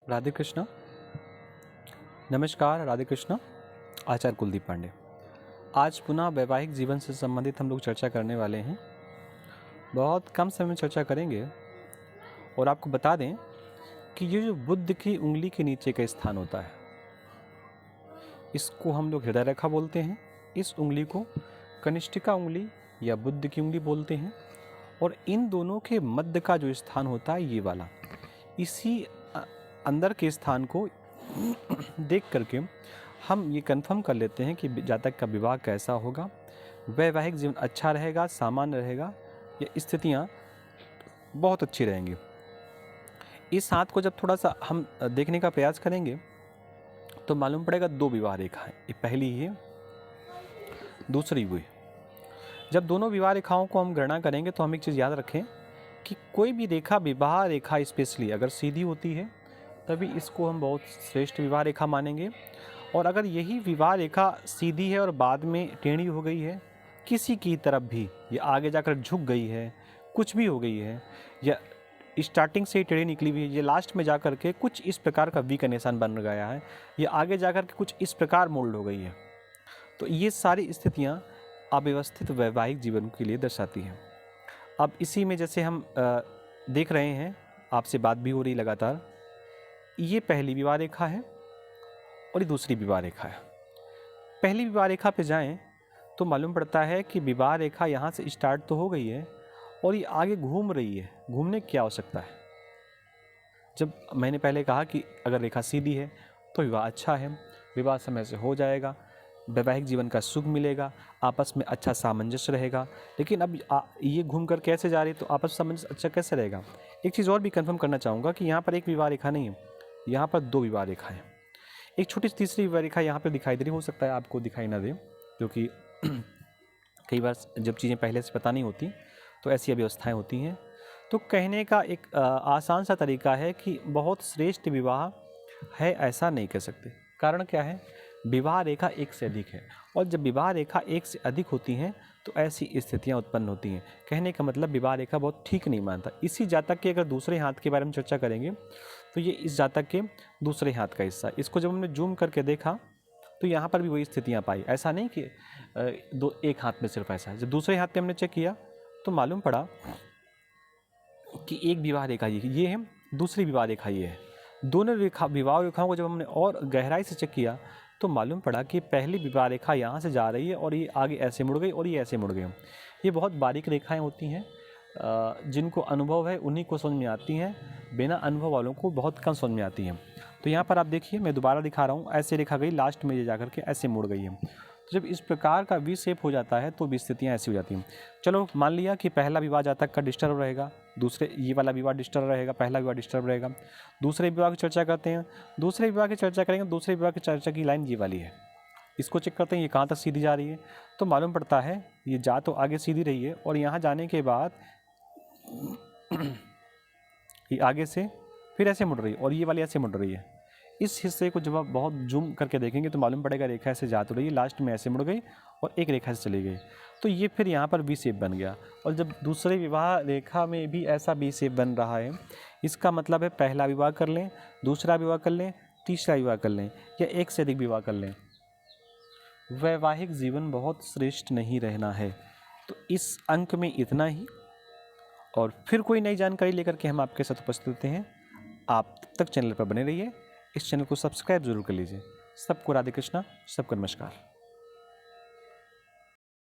राधे कृष्णा। नमस्कार, राधे कृष्णा। आचार्य कुलदीप पांडे। आज पुनः वैवाहिक जीवन से संबंधित हम लोग चर्चा करने वाले हैं। बहुत कम समय में चर्चा करेंगे और आपको बता दें कि ये जो बुद्ध की उंगली के नीचे का स्थान होता है, इसको हम लोग हृदय रेखा बोलते हैं। इस उंगली को कनिष्ठिका उंगली या बुद्ध की उंगली बोलते हैं। और इन दोनों के मध्य का जो स्थान होता है, ये वाला, इसी अंदर के स्थान को देख करके हम ये कंफर्म कर लेते हैं कि जातक का विवाह कैसा होगा, वैवाहिक जीवन अच्छा रहेगा, सामान्य रहेगा, या स्थितियाँ बहुत अच्छी रहेंगी। इस हाथ को जब थोड़ा सा हम देखने का प्रयास करेंगे तो मालूम पड़ेगा दो विवाह रेखा है। ये पहली है, दूसरी हुई। जब दोनों विवाह रेखाओं को हम गणना करेंगे तो हम एक चीज़ याद रखें कि कोई भी रेखा, विवाह रेखा स्पेशली अगर सीधी होती है तभी इसको हम बहुत श्रेष्ठ विवाह रेखा मानेंगे। और अगर यही विवाह रेखा सीधी है और बाद में टेढ़ी हो गई है, किसी की तरफ भी, या आगे जाकर झुक गई है, कुछ भी हो गई है, या स्टार्टिंग से ही टेढ़ी निकली हुई है, ये लास्ट में जाकर के कुछ इस प्रकार का वी का निशान बन गया है, या आगे जाकर के कुछ इस प्रकार मोल्ड हो गई है, तो ये सारी स्थितियाँ अव्यवस्थित वैवाहिक जीवन के लिए दर्शाती हैं। अब इसी में जैसे हम देख रहे हैं, आपसे बात भी हो रही लगातार, ये पहली विवाह रेखा है और ये दूसरी विवाह रेखा है। पहली विवाह रेखा पे जाएं तो मालूम पड़ता है कि विवाह रेखा यहाँ से स्टार्ट तो हो गई है और ये आगे घूम रही है। घूमने की क्या आवश्यकता है? जब मैंने पहले कहा कि अगर रेखा सीधी है तो विवाह अच्छा है, विवाह समय से हो जाएगा, वैवाहिक जीवन का सुख मिलेगा, आपस में अच्छा सामंजस्य रहेगा। लेकिन अब ये घूम कर कैसे जा रही है, तो आपस में सामंजस्य अच्छा कैसे रहेगा? एक चीज़ और भी कंफर्म करना चाहूँगा कि यहाँ पर एक विवाह रेखा नहीं है, यहाँ पर दो विवाह रेखा है। एक छोटी सी तीसरी विवाह रेखा यहाँ पर दिखाई दे रही, हो सकता है आपको दिखाई ना दे, क्योंकि कई बार जब चीज़ें पहले से पता नहीं होती तो ऐसी अव्यवस्थाएँ होती हैं। तो कहने का एक आसान सा तरीका है कि बहुत श्रेष्ठ विवाह है ऐसा नहीं कह सकते। कारण क्या है? विवाह रेखा एक से अधिक है, और जब विवाह रेखा एक से अधिक होती हैं तो ऐसी स्थितियां उत्पन्न होती हैं। कहने का मतलब विवाह रेखा बहुत ठीक नहीं मानता। इसी जातक के अगर दूसरे हाथ के बारे में चर्चा करेंगे तो ये इस जातक के दूसरे हाथ का हिस्सा। इसको जब हमने जूम करके देखा तो यहाँ पर भी वही स्थितियाँ पाई। ऐसा नहीं कि एक हाथ में सिर्फ ऐसा है। जब दूसरे हाथ में हमने चेक किया तो मालूम पड़ा कि एक विवाह रेखा ये है, दूसरी विवाह रेखा ये है। दोनों विवाह रेखाओं को जब हमने और गहराई से चेक किया तो मालूम पड़ा कि पहली विवाह रेखा यहाँ से जा रही है और ये आगे ऐसे मुड़ गई और ये ऐसे मुड़ गई। ये बहुत बारीक रेखाएं होती हैं, जिनको अनुभव है उन्हीं को समझ में आती हैं, बिना अनुभव वालों को बहुत कम समझ में आती हैं। तो यहाँ पर आप देखिए, मैं दोबारा दिखा रहा हूँ, ऐसे रेखा गई, लास्ट में ये जाकर के ऐसे मुड़ गई है। तो जब इस प्रकार का वी शेप हो जाता है तो भी स्थितियाँ ऐसी हो जाती हैं। चलो मान लिया कि पहला विवाह जातक का डिस्टर्ब रहेगा, दूसरे ये वाला विवाह डिस्टर्ब रहेगा, पहला विवाह डिस्टर्ब रहेगा। दूसरे विवाह की चर्चा करते हैं, दूसरे विवाह की चर्चा करेंगे। दूसरे विवाह की चर्चा की लाइन ये वाली है, इसको चेक करते हैं ये कहाँ तक सीधी जा रही है। तो मालूम पड़ता है ये जा तो आगे सीधी रही है और यहाँ जाने के बाद ये आगे से फिर ऐसे मुड़ रही है और ये वाली ऐसे मुड़ रही है। इस हिस्से को जब आप बहुत जूम करके देखेंगे तो मालूम पड़ेगा रेखा ऐसे जा तो रही है, लास्ट में ऐसे मुड़ गई और एक रेखा से चली गई। तो ये फिर यहाँ पर वी शेप बन गया। और जब दूसरे विवाह रेखा में भी ऐसा वी शेप बन रहा है, इसका मतलब है पहला विवाह कर लें, दूसरा विवाह कर लें, तीसरा विवाह कर लें, या एक से अधिक विवाह कर लें, वैवाहिक जीवन बहुत श्रेष्ठ नहीं रहना है। तो इस अंक में इतना ही, और फिर कोई नई जानकारी लेकर के हम आपके साथ उपस्थित होते हैं। आप तब तक चैनल पर बने रहिए, इस चैनल को सब्सक्राइब जरूर कर लीजिए। सबको राधे कृष्णा, सबको नमस्कार।